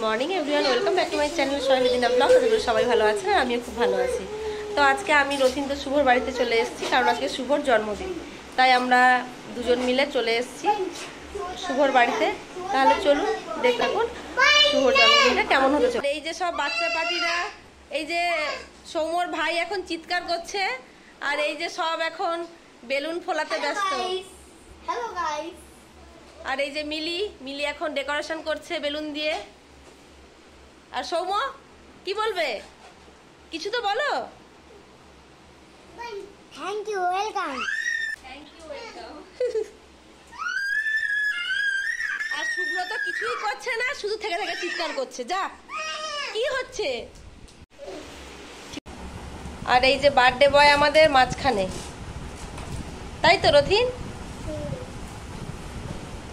Morning everyone, welcome back to my channel Sohelidina blog. আশা করি সবাই ভালো আছেন আর আমিও খুব ভালো আছি। তো আজকে আমি রথিন তো শুভর বাড়িতে চলে এসেছি, কারণ আজকে শুভর জন্মদিন, তাই আমরা দুজন মিলে চলে এসেছি শুভর বাড়িতে। তাহলে চলুন দেখতে থাকুন শুভর জন্মদিনটা কেমন হতে চলে। এই যে সব বাচ্চা পার্টিরা, এই যে সৌম্যর ভাই এখন চিৎকার করছে, আর এই যে সব এখন বেলুন ফোলাতে ব্যস্ত। Hello guys. আর এই যে মিলি এখন ডেকোরেশন করছে বেলুন দিয়ে। আর সৌম্য কি বলবে, কিছু তো বলো। Thank you, welcome. আর শুভ্র তো কিছুই করছে না, শুধু থেকে থেকে চিৎকার করছে। যা, কি হচ্ছে? আর এই যে বার্থডে বয় আমাদের মাঝখানে, তাই তো রথিন?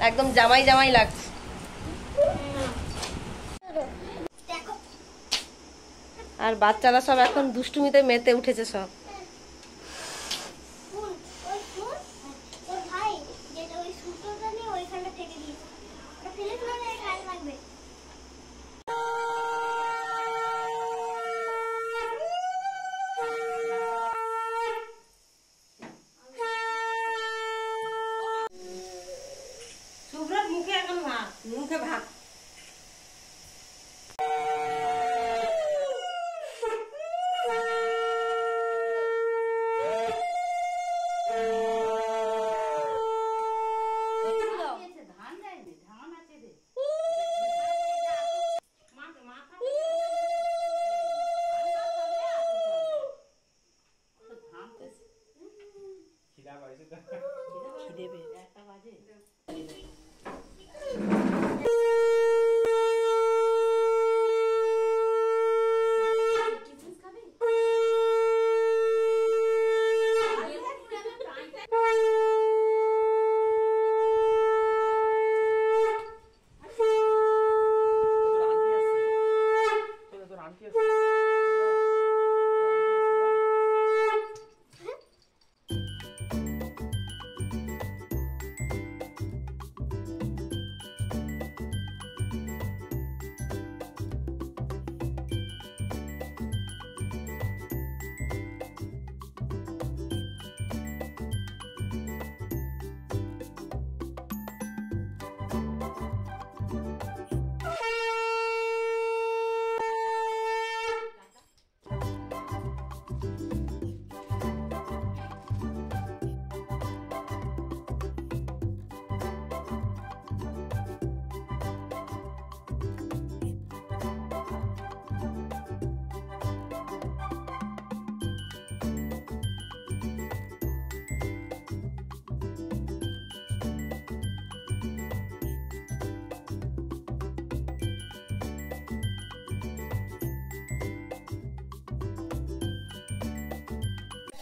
একদম জামাই জামাই লাগছে। আর বাচ্চারা সব এখন দুষ্টুমিতে মেতে উঠেছে সব। শুভ্রর মুখে এখন ভাত, মুখে ভাত।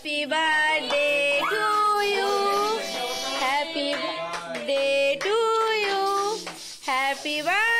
Happy birthday to you. Happy birthday to you. Happy birthday.